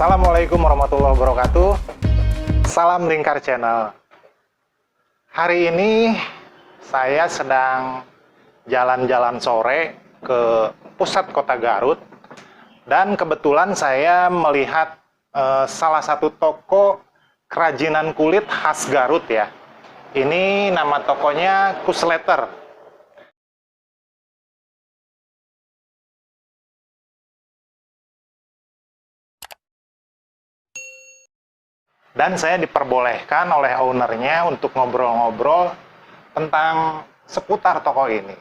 Assalamualaikum warahmatullahi wabarakatuh. Salam Lingkar Channel. Hari ini saya sedang jalan-jalan sore ke pusat kota Garut, dan kebetulan saya melihat salah satu toko kerajinan kulit khas Garut ya. Ini nama tokonya Kusletter. Dan saya diperbolehkan oleh ownernya untuk ngobrol-ngobrol tentang seputar toko ini.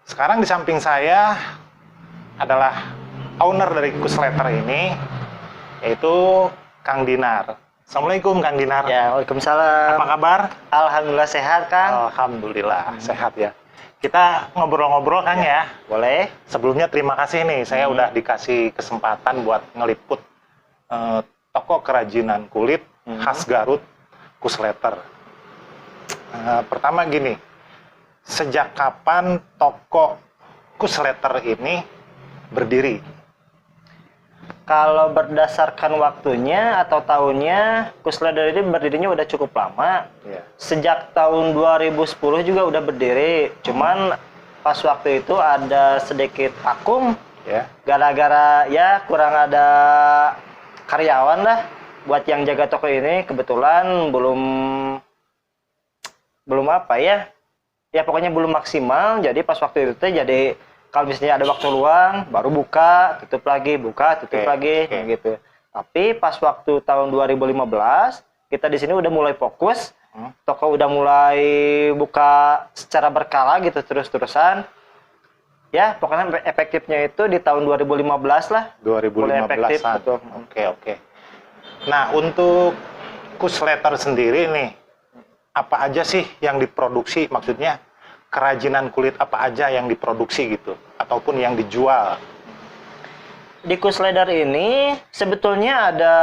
Sekarang di samping saya adalah owner dari Kusletter ini, yaitu Kang Dinar. Assalamualaikum Kang Dinar. Ya, waalaikumsalam. Apa kabar? Alhamdulillah sehat, Kang. Alhamdulillah sehat ya. Kita ngobrol-ngobrol Kang ya. Boleh. Sebelumnya terima kasih nih, saya udah dikasih kesempatan buat ngeliput toko kerajinan kulit khas Garut, Kusletter. Pertama gini, sejak kapan toko Kusletter ini berdiri? Kalau berdasarkan waktunya atau tahunnya, Kusletter ini berdirinya udah cukup lama. Ya. Sejak tahun 2010 juga udah berdiri. Cuman pas waktu itu ada sedikit vakum. Ya. Gara-gara ya kurang ada karyawan lah buat yang jaga toko ini. Kebetulan belum apa ya pokoknya belum maksimal. Jadi pas waktu itu jadi kalau misalnya ada waktu luang baru buka tutup lagi gitu. Tapi pas waktu tahun 2015 kita di sini udah mulai fokus, toko udah mulai buka secara berkala gitu terus-terusan. Ya, pokoknya efektifnya itu di tahun 2015 lah. 2015-an. Oke. Nah, untuk Kusletter sendiri nih, apa aja sih yang diproduksi? Maksudnya, kerajinan kulit apa aja yang diproduksi gitu? Ataupun yang dijual? Di Kusletter ini, sebetulnya ada...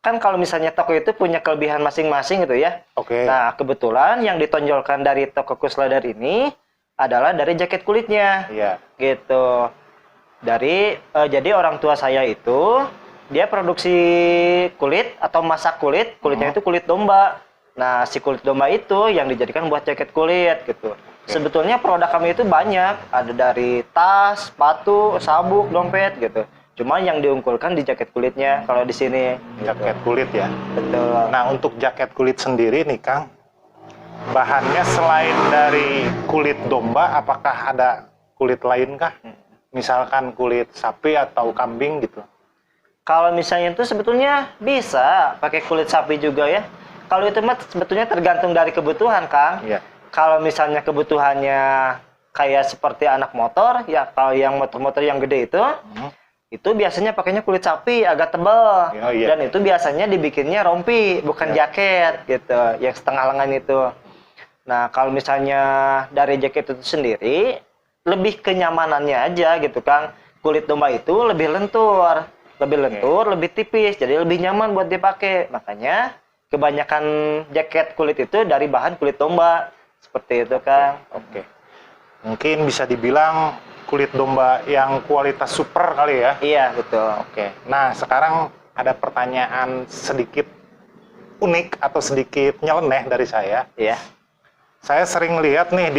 Kan kalau misalnya toko itu punya kelebihan masing-masing gitu ya. Oke. Nah, kebetulan yang ditonjolkan dari toko Kusletter ini adalah dari jaket kulitnya. Iya. Gitu. Jadi orang tua saya itu dia produksi kulit atau masak kulitnya itu kulit domba. Nah, si kulit domba itu yang dijadikan buat jaket kulit gitu. Sebetulnya produk kami itu banyak, ada dari tas, sepatu, sabuk, dompet gitu. Cuma yang diunggulkan di jaket kulitnya kalau di sini. Jaket kulit ya. Betul. Nah, untuk jaket kulit sendiri nih Kang, bahannya selain dari kulit domba, apakah ada kulit lain kah? Misalkan kulit sapi atau kambing gitu. Kalau misalnya itu sebetulnya bisa pakai kulit sapi juga ya. Kalau itu mah sebetulnya tergantung dari kebutuhan, Kang. Iya. Kalau misalnya kebutuhannya kayak seperti anak motor, ya kalau yang motor-motor yang gede itu biasanya pakainya kulit sapi agak tebal. Oh, iya. Dan itu biasanya dibikinnya rompi, bukan jaket gitu, yang setengah lengan itu. Nah, kalau misalnya dari jaket itu sendiri, lebih kenyamanannya aja gitu, Kang. Kulit domba itu lebih lentur, lebih tipis, jadi lebih nyaman buat dipakai. Makanya kebanyakan jaket kulit itu dari bahan kulit domba. Seperti itu, Kang. Oke. Mungkin bisa dibilang kulit domba yang kualitas super kali ya? Iya, betul. Oke. Nah, sekarang ada pertanyaan sedikit unik atau sedikit nyeleneh dari saya. Iya. Saya sering lihat nih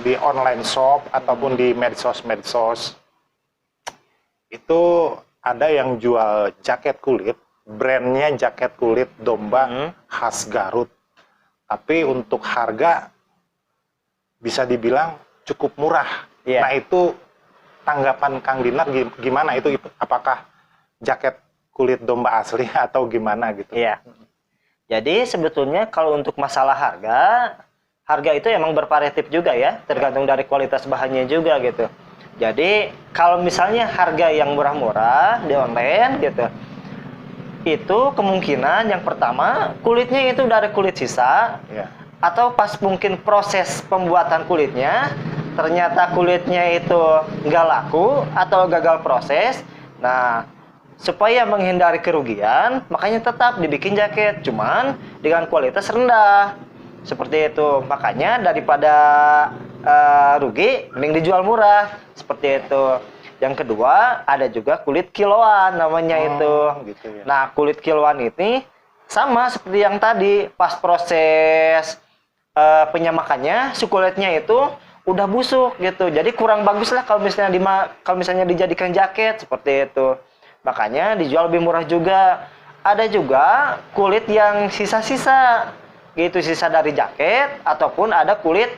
di online shop ataupun di medsos itu ada yang jual jaket kulit, brandnya jaket kulit domba khas Garut. Tapi untuk harga bisa dibilang cukup murah. Iya. Nah itu tanggapan Kang Dinar gimana itu? Apakah jaket kulit domba asli atau gimana gitu? Iya. Jadi sebetulnya kalau untuk masalah harga itu emang bervariatif juga ya, tergantung dari kualitas bahannya juga gitu. Jadi kalau misalnya harga yang murah-murah di online gitu, itu kemungkinan yang pertama kulitnya itu dari kulit sisa, Ya. atau pas mungkin proses pembuatan kulitnya ternyata kulitnya itu nggak laku atau gagal proses. Nah, supaya menghindari kerugian, makanya tetap dibikin jaket, cuman dengan kualitas rendah. Seperti itu. Makanya daripada rugi, mending dijual murah. Seperti itu. Yang kedua, ada juga kulit kiloan namanya itu. Gitu ya. Nah, kulit kiloan ini sama seperti yang tadi. Pas proses penyamakannya, si kulitnya itu udah busuk gitu. Jadi kurang bagus lah kalau misalnya dijadikan jaket seperti itu. Makanya dijual lebih murah juga. Ada juga kulit yang sisa-sisa gitu, sisa dari jaket, ataupun ada kulit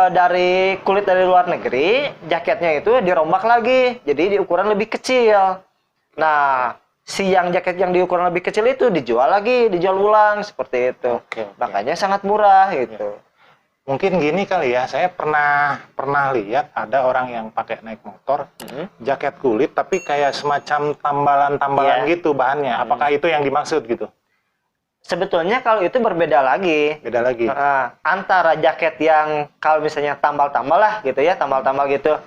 dari luar negeri, jaketnya itu dirombak lagi jadi di ukuran lebih kecil. Nah, si yang jaket yang di ukuran lebih kecil itu dijual ulang seperti itu. Oke. Makanya sangat murah gitu. Mungkin gini kali ya, saya pernah lihat ada orang yang pakai naik motor, jaket kulit tapi kayak semacam tambalan-tambalan gitu bahannya. Apakah itu yang dimaksud gitu? Sebetulnya kalau itu berbeda lagi. Beda lagi. Antara jaket yang kalau misalnya tambal-tambal lah gitu ya, tambal-tambal gitu.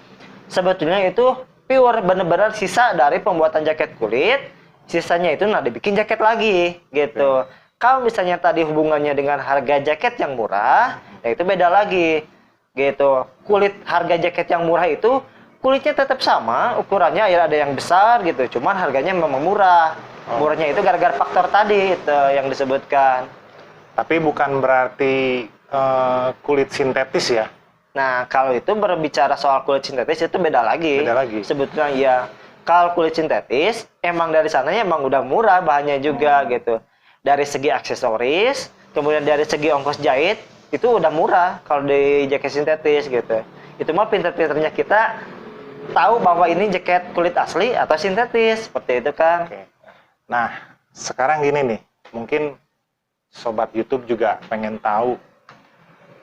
Sebetulnya itu pure bener-bener sisa dari pembuatan jaket kulit. Sisanya itu dibikin jaket lagi gitu. Kalau misalnya tadi hubungannya dengan harga jaket yang murah, ya itu beda lagi gitu. Harga jaket yang murah itu kulitnya tetap sama, ukurannya ya ada yang besar gitu, cuman harganya memang murah. Murahnya itu gara-gara faktor tadi itu yang disebutkan. Tapi bukan berarti kulit sintetis ya? Nah, kalau itu berbicara soal kulit sintetis itu beda lagi. Beda lagi. Sebetulnya ya, kalau kulit sintetis emang dari sananya emang udah murah bahannya juga gitu. Dari segi aksesoris, kemudian dari segi ongkos jahit, itu udah murah kalau di jaket sintetis gitu. Itu mah pinter-pinternya kita tahu bahwa ini jaket kulit asli atau sintetis, seperti itu kan. Oke. Nah, sekarang gini nih, mungkin sobat YouTube juga pengen tahu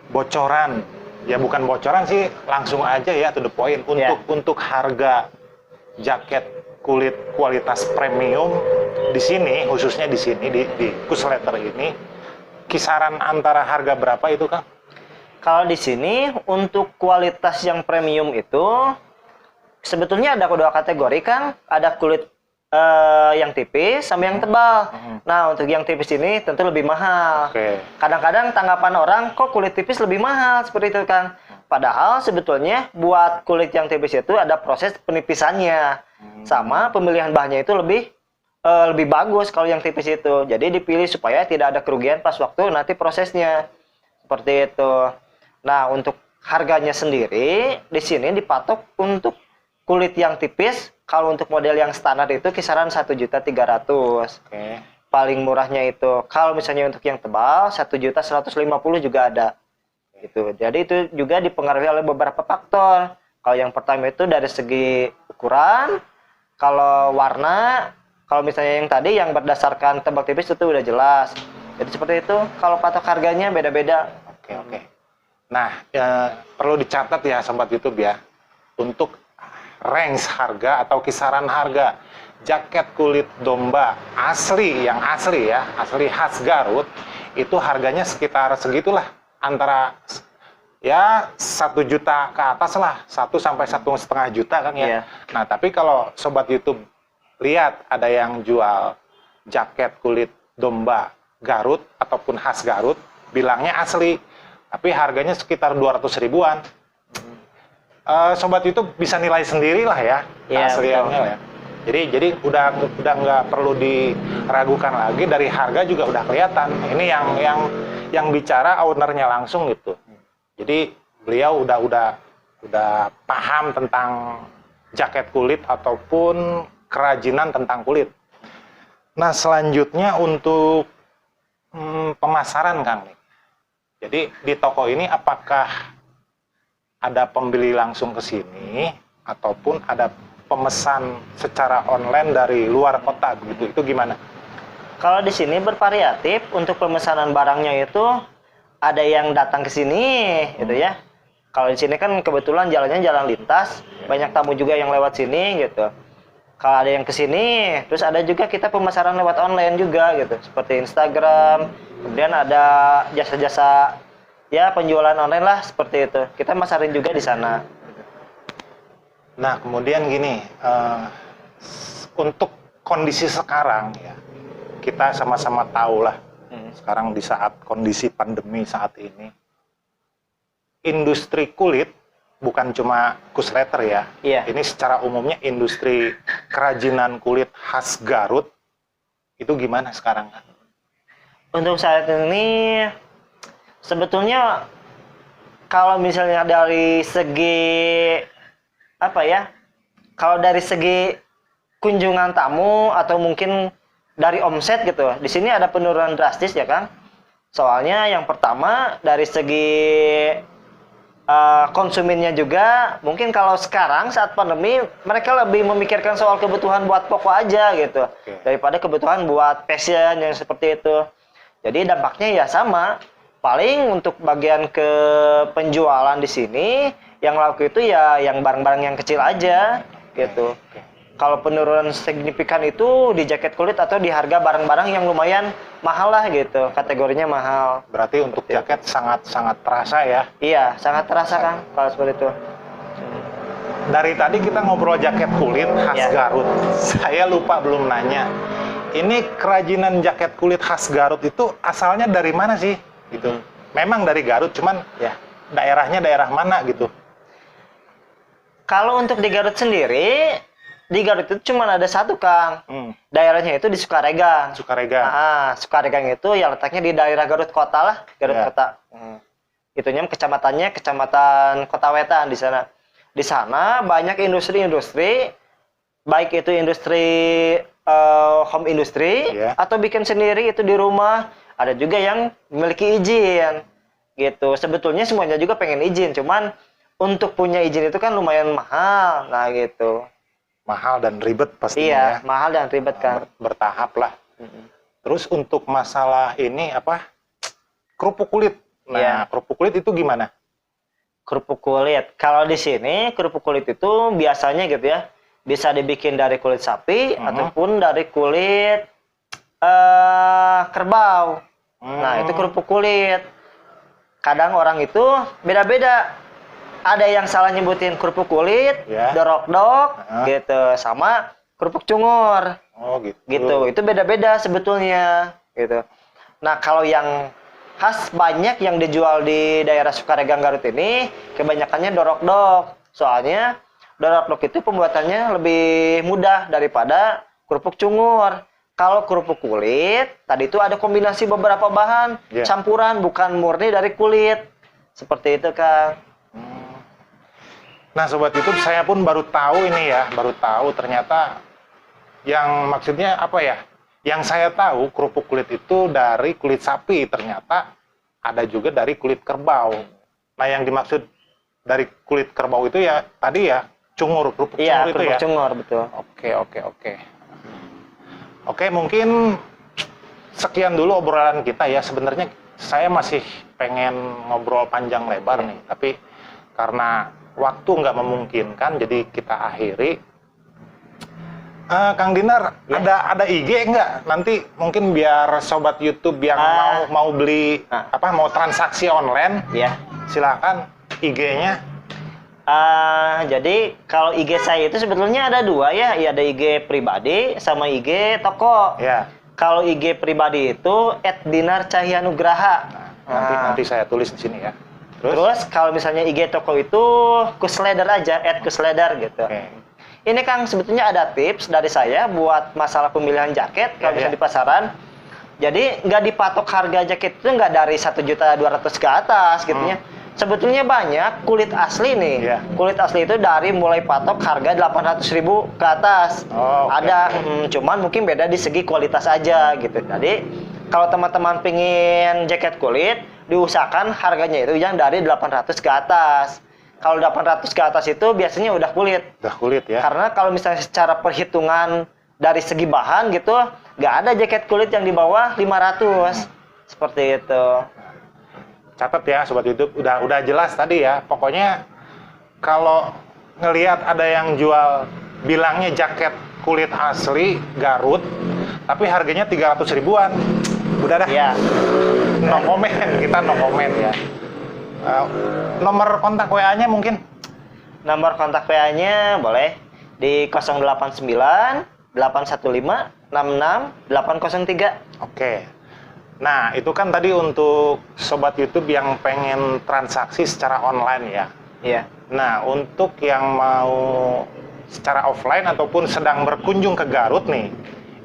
bocoran, ya bukan bocoran sih, langsung aja ya to the point untuk harga jaket kulit kualitas premium di sini, khususnya di sini di Kusletter ini, kisaran antara harga berapa itu, Kang? Kalau di sini untuk kualitas yang premium itu sebetulnya ada dua kategori kan, ada kulit yang tipis sama yang tebal. Nah, untuk yang tipis ini tentu lebih mahal. Kadang-kadang tanggapan orang, kok kulit tipis lebih mahal seperti itu kan. Padahal sebetulnya buat kulit yang tipis itu ada proses penipisannya. Sama pemilihan bahannya itu lebih bagus kalau yang tipis itu. Jadi dipilih supaya tidak ada kerugian pas waktu nanti prosesnya. Seperti itu. Nah, untuk harganya sendiri di sini dipatok untuk kulit yang tipis. Kalau untuk model yang standar itu kisaran 1.300.000. Paling murahnya itu. Kalau misalnya untuk yang tebal 1.150.000 juga ada. Gitu. Jadi itu juga dipengaruhi oleh beberapa faktor. Kalau yang pertama itu dari segi ukuran, kalau warna, kalau misalnya yang tadi yang berdasarkan tebal tipis itu udah jelas. Jadi seperti itu. Kalau patok harganya beda-beda. Oke. Nah, perlu dicatat ya sobat YouTube ya. Untuk range harga atau kisaran harga jaket kulit domba asli khas Garut itu harganya sekitar segitulah, antara ya 1 juta ke atas lah, 1 sampai 1,5 juta kan ya. Nah, tapi kalau sobat YouTube lihat ada yang jual jaket kulit domba Garut ataupun khas Garut, bilangnya asli, tapi harganya sekitar 200 ribuan. Sobat YouTube bisa nilai sendiri lah ya, keasliannya ya. Jadi udah nggak perlu diragukan lagi, dari harga juga udah kelihatan. Ini yang bicara ownernya langsung gitu. Jadi beliau udah paham tentang jaket kulit ataupun kerajinan tentang kulit. Nah, selanjutnya untuk pemasaran, Kang. Jadi di toko ini apakah ada pembeli langsung ke sini ataupun ada pemesan secara online dari luar kota begitu? Itu gimana? Kalau di sini bervariatif. Untuk pemesanan barangnya itu ada yang datang ke sini gitu ya. Kalau di sini kan kebetulan jalannya jalan lintas, banyak tamu juga yang lewat sini gitu. Kalau ada yang ke sini, terus ada juga kita pemasaran lewat online juga gitu, seperti Instagram. Kemudian ada jasa-jasa ya penjualan online lah seperti itu. Kita masarin juga di sana. Nah, kemudian gini, untuk kondisi sekarang ya, kita sama-sama tahu lah, sekarang di saat kondisi pandemi saat ini, industri kulit, bukan cuma Kusletter ya, Iya. ini secara umumnya industri kerajinan kulit khas Garut, itu gimana sekarang, Kak? Untuk saat ini, sebetulnya kalau misalnya dari segi apa ya, kalau dari segi kunjungan tamu atau mungkin dari omset gitu, di sini ada penurunan drastis ya Kang. Soalnya yang pertama dari segi konsumennya juga, mungkin kalau sekarang saat pandemi mereka lebih memikirkan soal kebutuhan buat pokok aja gitu, daripada kebutuhan buat fashion yang seperti itu. Jadi dampaknya ya sama. Paling untuk bagian ke penjualan di sini yang laku itu ya yang barang-barang yang kecil aja gitu. Kalau penurunan signifikan itu di jaket kulit atau di harga barang-barang yang lumayan mahal lah gitu, kategorinya mahal. Berarti untuk jaket sangat terasa ya? Iya, sangat terasa Kang kalau seperti itu. Dari tadi kita ngobrol jaket kulit khas Ya. Garut. Saya lupa belum nanya. Ini kerajinan jaket kulit khas Garut itu asalnya dari mana sih? Gitu. Memang dari Garut, cuman Ya. daerahnya daerah mana gitu? Kalau untuk di Garut sendiri, di Garut itu cuma ada satu Kang. Daerahnya itu di Sukaregang. Sukaregang. Sukaregang itu ya letaknya di daerah Garut Kota lah, Garut Ya. Kota. Itunya kecamatannya Kecamatan Kota Wetan di sana. Di sana banyak industri-industri, baik itu industri home industry Ya. atau bikin sendiri itu di rumah. Ada juga yang memiliki izin gitu. Sebetulnya semuanya juga pengen izin, cuman untuk punya izin itu kan lumayan mahal. Nah gitu. Mahal dan ribet pastinya Iya, ya. mahal dan ribet kan. Bertahap lah. Terus untuk masalah ini apa? Kerupuk kulit. Nah, Iya. kerupuk kulit itu gimana? Kerupuk kulit. Kalau di sini kerupuk kulit itu biasanya gitu ya, bisa dibikin dari kulit sapi ataupun dari kulit kerbau. Nah, itu kerupuk kulit. Kadang orang itu beda-beda. Ada yang salah nyebutin kerupuk kulit, Ya. dorok-dok, gitu, sama kerupuk cungur. Oh gitu. Gitu. Itu beda-beda sebetulnya, gitu. Nah, kalau yang khas banyak yang dijual di daerah Sukaregang Garut ini, kebanyakannya dorok-dok. Soalnya dorok-dok itu pembuatannya lebih mudah daripada kerupuk cungur. Kalau kerupuk kulit, tadi itu ada kombinasi beberapa bahan, Ya. campuran, bukan murni dari kulit. Seperti itu, Kang. Nah, Sobat YouTube, saya pun baru tahu ini ya, baru tahu ternyata yang maksudnya apa ya? Yang saya tahu kerupuk kulit itu dari kulit sapi, ternyata ada juga dari kulit kerbau. Nah, yang dimaksud dari kulit kerbau itu ya tadi ya cungur, kerupuk Iya, cungur itu kerupuk ya. cungur, betul. Oke, mungkin sekian dulu obrolan kita ya. Sebenarnya saya masih pengen ngobrol panjang lebar nih, tapi karena waktu nggak memungkinkan, jadi kita akhiri. Kang Dinar, ada IG nggak? Nanti mungkin biar sobat YouTube yang mau beli mau transaksi online, Ya. silakan IG-nya. Jadi kalau IG saya itu sebetulnya ada dua ya, ada IG pribadi sama IG toko. Ya. Kalau IG pribadi itu @dinarcahyanugraha. Nanti saya tulis di sini ya. Terus kalau misalnya IG toko itu Kusletter aja, @kusletter gitu. Oke. ini Kang sebetulnya ada tips dari saya buat masalah pemilihan jaket kalau bisa di pasaran. Jadi nggak dipatok harga jaket itu nggak dari 1.200.000 ke atas gitu ya. Sebetulnya banyak kulit asli nih. Kulit asli itu dari mulai patok harga 800.000 ke atas. Ada, cuman mungkin beda di segi kualitas aja gitu. Jadi kalau teman-teman pingin jaket kulit, diusahakan harganya itu yang dari 800 ke atas. Kalau 800 ke atas itu biasanya udah kulit. Udah kulit ya. Karena kalau misalnya secara perhitungan dari segi bahan gitu, nggak ada jaket kulit yang di bawah 500. Seperti itu. Catat ya Sobat YouTube, udah jelas tadi ya. Pokoknya kalau ngelihat ada yang jual bilangnya jaket kulit asli Garut, tapi harganya 300 ribuan. Udah dah. Ya. No comment, kita no comment ya. Nomor kontak WA-nya mungkin? Nomor kontak WA-nya boleh di 089 815 66 803. Oke. Nah, itu kan tadi untuk Sobat YouTube yang pengen transaksi secara online ya. Iya. Nah, untuk yang mau secara offline ataupun sedang berkunjung ke Garut nih,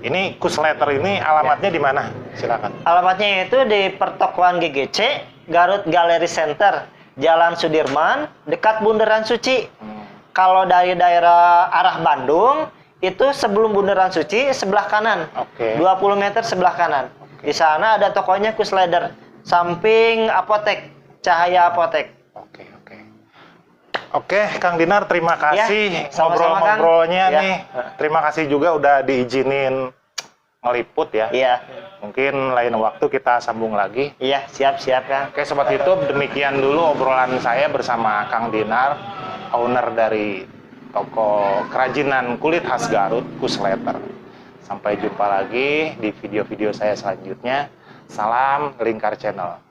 ini Kusletter ini alamatnya di mana? Silakan. Alamatnya itu di pertokoan GGC, Garut Gallery Center, Jalan Sudirman, dekat Bundaran Suci. Kalau dari daerah arah Bandung, itu sebelum Bundaran Suci, sebelah kanan. 20 meter sebelah kanan. Di sana ada tokonya Kusletter, samping apotek, Cahaya Apotek. Oke, Kang Dinar, terima kasih ngobrol-ngobrolnya nih. Terima kasih juga udah diizinin ngeliput ya. Iya. Mungkin lain waktu kita sambung lagi. Iya, siap-siap Kang. Oke, Sobat YouTube, demikian dulu obrolan saya bersama Kang Dinar, owner dari toko kerajinan kulit khas Garut, Kusletter. Sampai jumpa lagi di video-video saya selanjutnya. Salam Lingkar Channel.